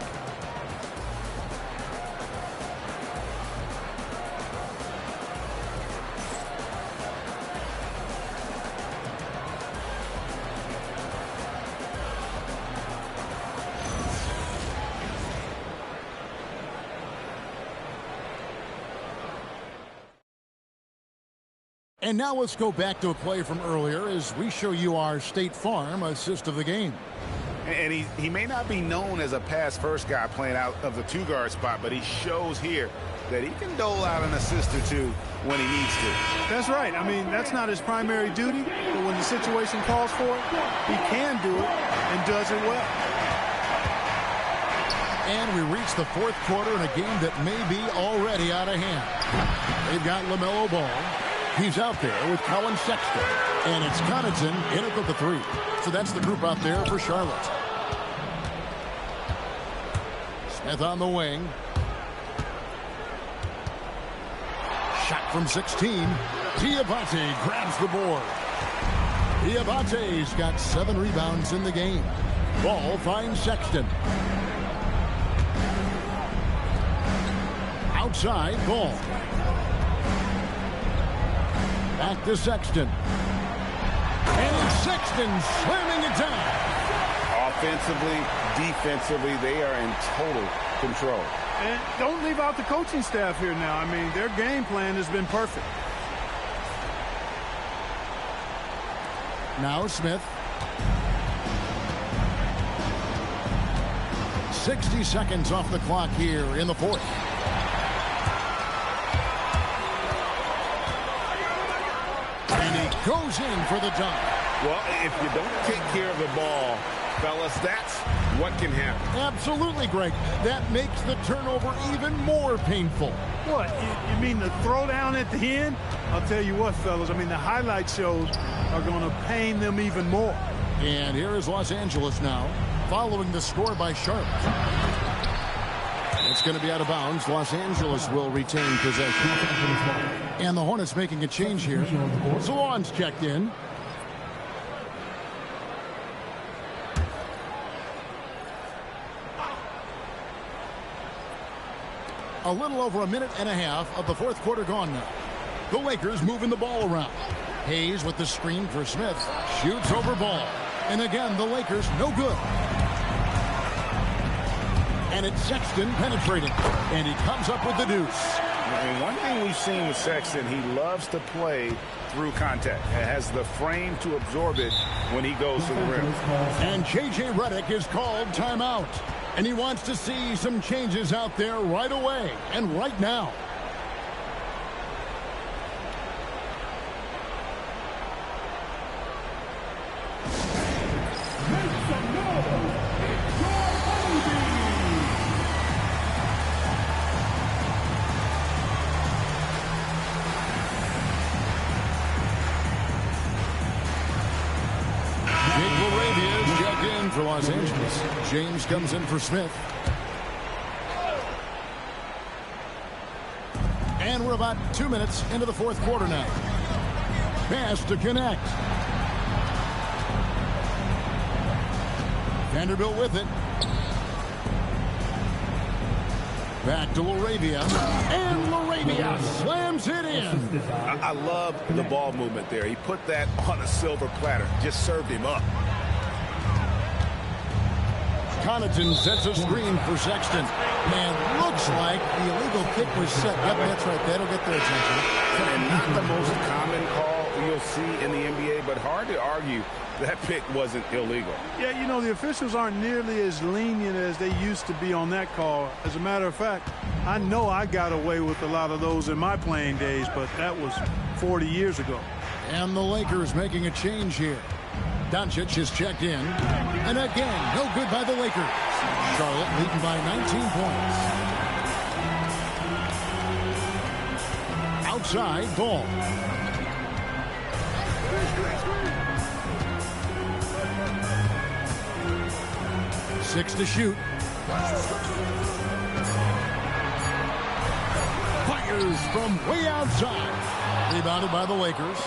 And now let's go back to a play from earlier as we show you our State Farm assist of the game. And he may not be known as a pass-first guy playing out of the 2-guard spot, but he shows here that he can dole out an assist or two when he needs to. That's right. I mean, that's not his primary duty, but when the situation calls for it, he can do it and does it well. And we reach the fourth quarter in a game that may be already out of hand. They've got LaMelo Ball. He's out there with Colin Sexton. And it's Connaughton in it with the 3. So that's the group out there for Charlotte. Smith on the wing. Shot from 16. Diabate grabs the board. Diabate's got 7 rebounds in the game. Ball finds Sexton. Outside, Ball. Back to Sexton. And Sexton slamming it down. Offensively, defensively, they are in total control. And don't leave out the coaching staff here now. I mean, their game plan has been perfect. Now Smith. 60 seconds off the clock here in the fourth. And he goes in for the dunk. Well, if you don't take care of the ball, fellas, that's what can happen. Absolutely, Greg. That makes the turnover even more painful. What? You mean the throwdown at the end? I'll tell you what, fellas. I mean, the highlight shows are going to pain them even more. And here is Los Angeles now, following the score by Charlotte. It's going to be out of bounds. Los Angeles will retain possession. And the Hornets making a change here. Salon's checked in. A little over a minute and a half of the fourth quarter gone now. The Lakers moving the ball around. Hayes with the screen for Smith. Shoots over ball. And again, the Lakers no good. And it's Sexton penetrating. And he comes up with the deuce. And one thing we've seen with Sexton, he loves to play through contact. He has the frame to absorb it when he goes to the rim. And J.J. Redick is called timeout. And he wants to see some changes out there right away and right now. For Los Angeles. James comes in for Smith. And we're about 2 minutes into the fourth quarter now. Pass to connect. Vanderbilt with it. Back to LaRavia. And LaRavia slams it in. I love the ball movement there. He put that on a silver platter. Just served him up. Connaughton sets a screen for Sexton. Man, looks like the illegal kick was set. Yep, that's right. That'll get their attention. And not the most common call you'll see in the NBA, but hard to argue that pick wasn't illegal. Yeah, you know, the officials aren't nearly as lenient as they used to be on that call. As a matter of fact, I know I got away with a lot of those in my playing days, but that was 40 years ago. And the Lakers making a change here. Doncic is checked in. And again, no good by the Lakers. Charlotte leading by 19 points. Outside, ball. Six to shoot. Fires from way outside. Rebounded by the Lakers.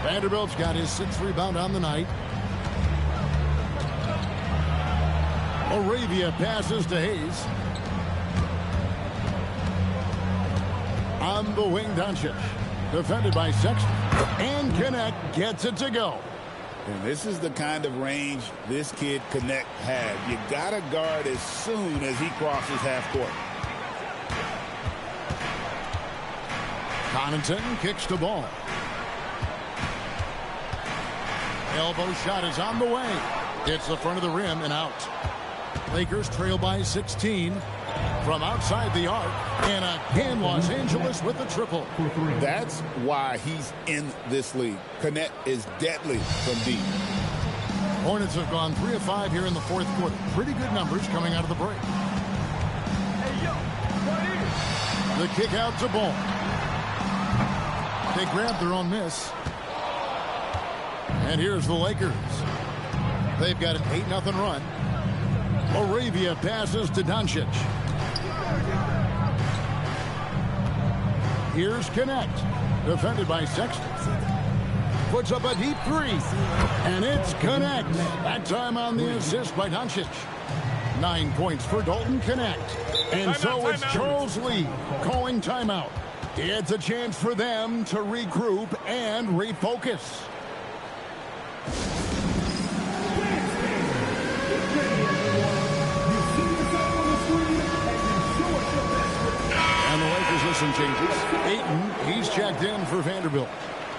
Vanderbilt's got his 6th rebound on the night. LaRavia passes to Hayes. On the wing, Doncic. Defended by Sexton. And Connect gets it to go. And this is the kind of range this kid Connect had. You got to guard as soon as he crosses half court. Connaughton kicks the ball. Elbow shot is on the way. It's the front of the rim and out. Lakers trail by 16 from outside the arc. And again, Los Angeles with the triple. That's why he's in this league. Connect is deadly from deep. Hornets have gone 3 of 5 here in the fourth quarter. Pretty good numbers coming out of the break. The kick out to Ball. They grab their own miss. And here's the Lakers. They've got an 8-0 run. LaRavia passes to Doncic. Here's Connect. Defended by Sexton. Puts up a deep three. And it's Connect. That time on the assist by Doncic. 9 points for Dalton Connect. And so it's Charles Lee calling timeout. It's a chance for them to regroup and refocus. And the Lakers with some changes. Ayton, he's checked in for Vanderbilt.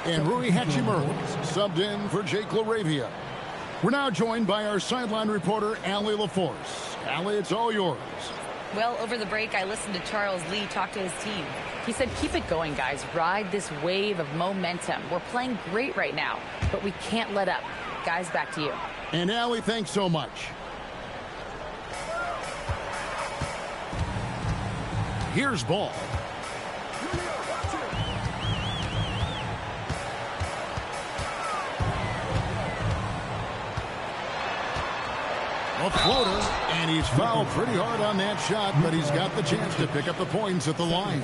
And Rui Hachimura subbed in for Jake LaRavia. We're now joined by our sideline reporter, Allie LaForce. Allie, it's all yours. Well, over the break, I listened to Charles Lee talk to his team. He said, keep it going, guys. Ride this wave of momentum. We're playing great right now, but we can't let up. Guys, back to you. And Allie, thanks so much. Here's Ball. A floater, and he's fouled pretty hard on that shot, but he's got the chance to pick up the points at the line.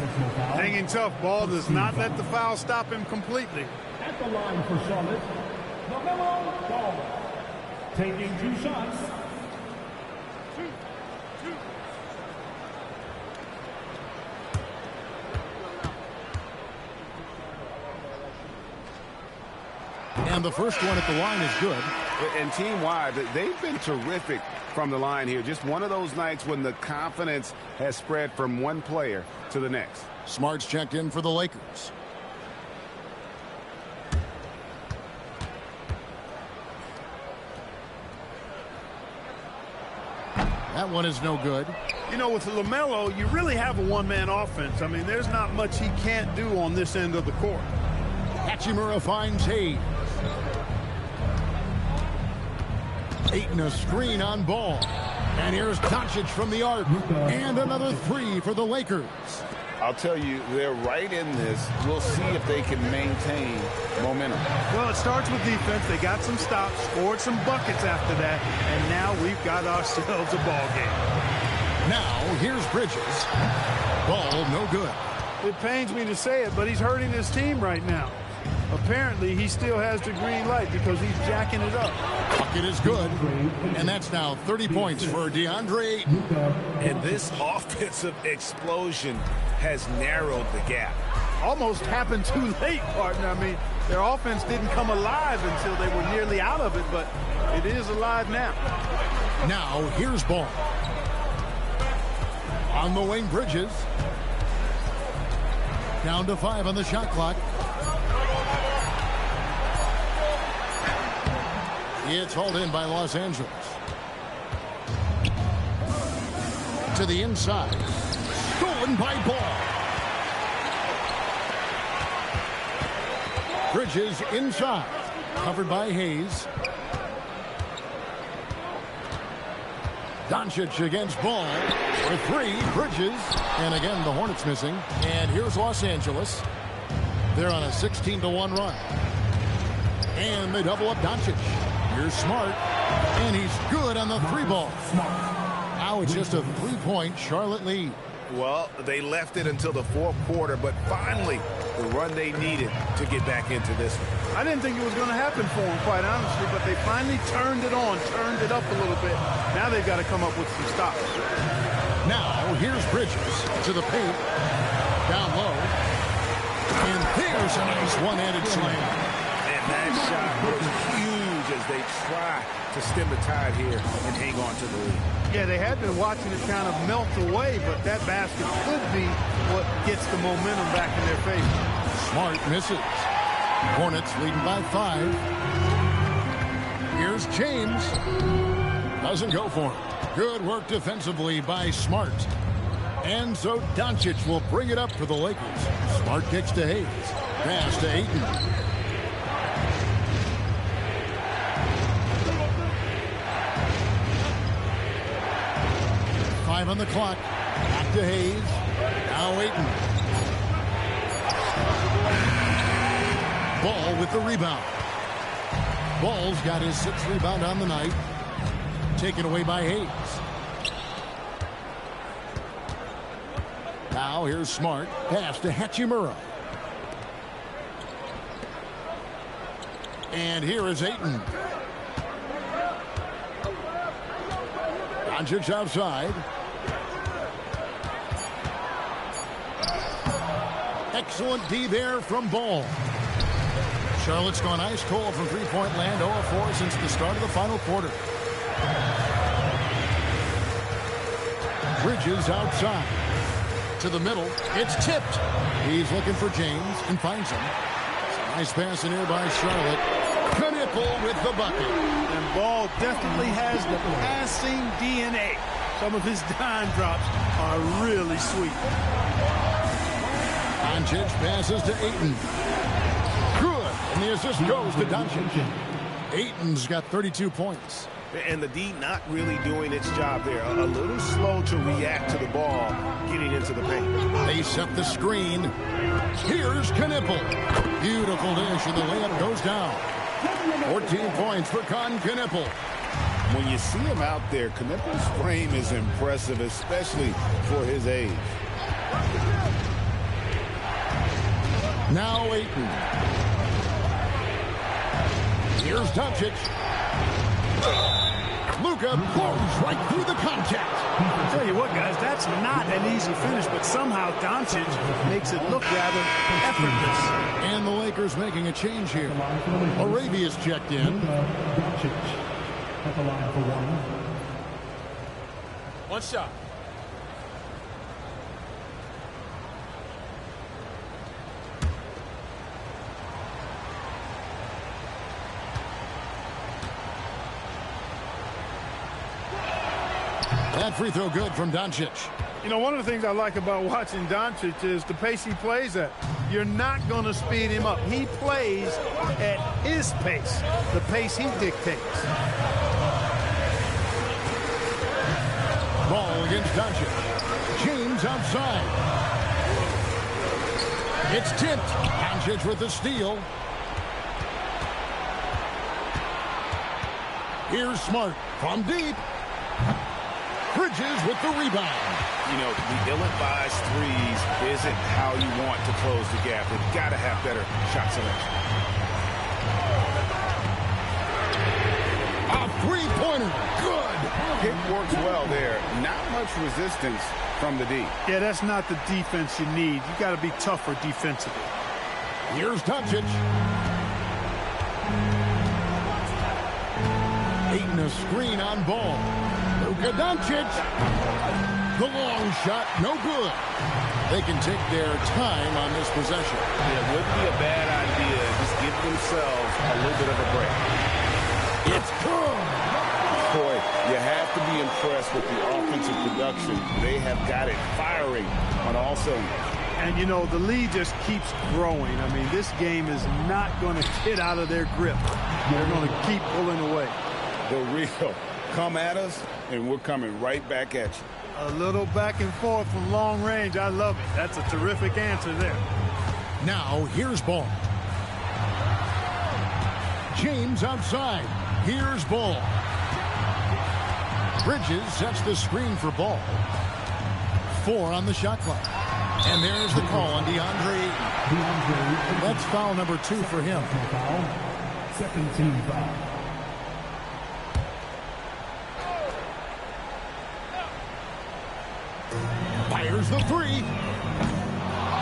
Hanging tough. Ball does not let the foul stop him completely. At the line for Charlotte, LaMelo Ball. Taking 2 shots. And the first one at the line is good. And team-wide, they've been terrific from the line here. Just one of those nights when the confidence has spread from one player to the next. Smart's checked in for the Lakers. That one is no good. You know, with LaMelo, you really have a one-man offense. I mean, there's not much he can't do on this end of the court. Hachimura finds Hayes. Ayton a screen on Ball. And here's Doncic from the arc. And another 3 for the Lakers. I'll tell you, they're right in this. We'll see if they can maintain momentum. Well, it starts with defense. They got some stops, scored some buckets after that, and now we've got ourselves a ball game. Now, here's Bridges. Ball no good. It pains me to say it, but he's hurting his team right now. Apparently, he still has the green light because he's jacking it up. Bucket is good. And that's now 30 points for DeAndre Ayton. And this offensive explosion has narrowed the gap. Almost happened too late, partner. I mean, their offense didn't come alive until they were nearly out of it, but it is alive now. Now, here's Ball. On the wing, Bridges. Down to 5 on the shot clock. It's hauled in by Los Angeles. To the inside. Stolen by Ball. Bridges inside. Covered by Hayes. Doncic against Ball. For 3, Bridges. And again, the Hornets missing. And here's Los Angeles. They're on a 16-1 run. And they double up Doncic. Here's Smart. And he's good on the 3-ball. Now it's just a 3-point Charlotte lead. Well, they left it until the 4th quarter, but finally the run they needed to get back into this one. I didn't think it was going to happen for them, quite honestly, but they finally turned it on, turned it up a little bit. Now they've got to come up with some stops. Now here's Bridges to the paint. Down low. And there's a nice one-handed slam. And that shot was huge as they try to stem the tide here and hang on to the lead. Yeah, they had been watching it kind of melt away, but that basket could be what gets the momentum back in their favor. Smart misses. Hornets leading by 5. Here's James. Doesn't go for him. Good work defensively by Smart. And so Doncic will bring it up for the Lakers. Smart kicks to Hayes. Pass to Ayton. On the clock. Back to Hayes. Now Ayton. Ball with the rebound. Ball's got his 6th rebound on the night. Taken away by Hayes. Now here's Smart. Pass to Hachimura. And here is Ayton. Doncic outside. Excellent D there from Ball. Charlotte's gone ice cold from three-point land, 0 of 4 since the start of the final quarter. Bridges outside. To the middle. It's tipped. He's looking for James and finds him. Nice pass in here by Charlotte. Knipple with the bucket. And Ball definitely has the passing DNA. Some of his dime drops are really sweet. Doncic passes to Ayton. Good. And the assist goes to Doncic. Ayton's got 32 points. And the D not really doing its job there. A little slow to react to the ball getting into the paint. They set the screen. Here's Knipple. Beautiful dish, and the layup goes down. 14 points for Knipple. When you see him out there, Knippel's frame is impressive, especially for his age. Now Ayton. Here's Doncic. Luka blows right through the contact. I'll tell you what, guys, that's not an easy finish, but somehow Doncic makes it look rather effortless. And the Lakers making a change here. Arabia's checked in. Doncic at the line for one. One shot. That free throw good from Doncic. You know, one of the things I like about watching Doncic is the pace he plays at. You're not going to speed him up. He plays at his pace, the pace he dictates. Ball against Doncic. James outside. It's tipped. Doncic with the steal. Here's Smart from deep. Bridges with the rebound. You know, the ill-advised threes isn't how you want to close the gap. They've got to have better shot selection. A three-pointer. Good. It works well there. Not much resistance from the D. Yeah, that's not the defense you need. You got to be tougher defensively. Here's Doncic. Ayton a screen on Ball. Luka Doncic. The long shot, no good. They can take their time on this possession. It wouldn't be a bad idea. Just give themselves a little bit of a break. It's good. Boy, you have to be impressed with the offensive production. They have got it firing on all cylinders. And, you know, the lead just keeps growing. I mean, this game is not going to get out of their grip. They're going to keep pulling away. The real come at us, and we're coming right back at you. A little back and forth from long range. I love it. That's a terrific answer there. Now, here's Ball. James outside. Here's Ball. Bridges sets the screen for Ball. 4 on the shot clock. And there's the call on DeAndre Ayton. That's foul number 2 for him. Second team foul. Fires the 3.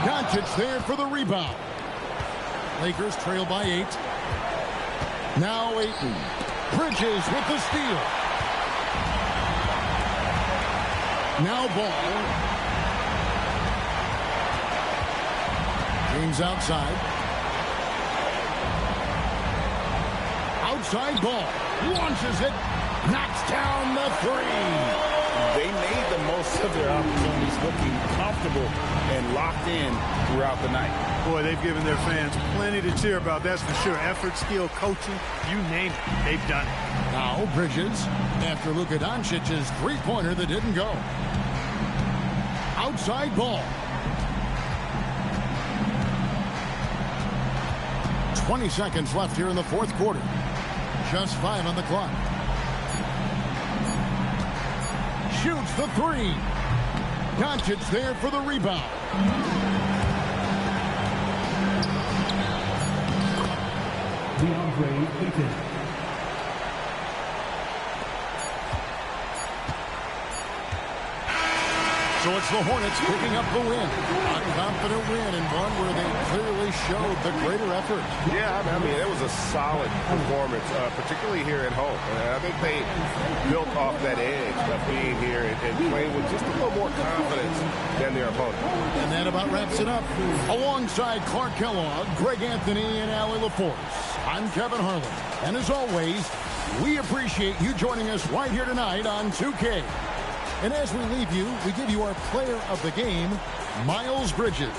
Doncic there for the rebound. Lakers trail by 8. Now Ayton. Bridges with the steal. Now Ball. James outside. Outside Ball. Launches it. Knocks down the 3. They made the most of their opportunities, looking comfortable and locked in throughout the night. Boy, they've given their fans plenty to cheer about, that's for sure. Effort, skill, coaching, you name it, they've done it. Now Bridges, after Luka Doncic's three-pointer that didn't go. Outside Ball. 20 seconds left here in the fourth quarter. Just 5 on the clock. Shoots the 3. Doncic there for the rebound. DeAndre Ayton. So it's the Hornets picking up the win. A confident win and one where they clearly showed the greater effort. Yeah, I mean, it was a solid performance, particularly here at home. I think they built off that edge of being here and playing with just a little more confidence than their opponent. And that about wraps it up. Alongside Clark Kellogg, Greg Anthony, and Allie LaForce, I'm Kevin Harlan. And as always, we appreciate you joining us right here tonight on 2K. And as we leave you, we give you our player of the game, Miles Bridges.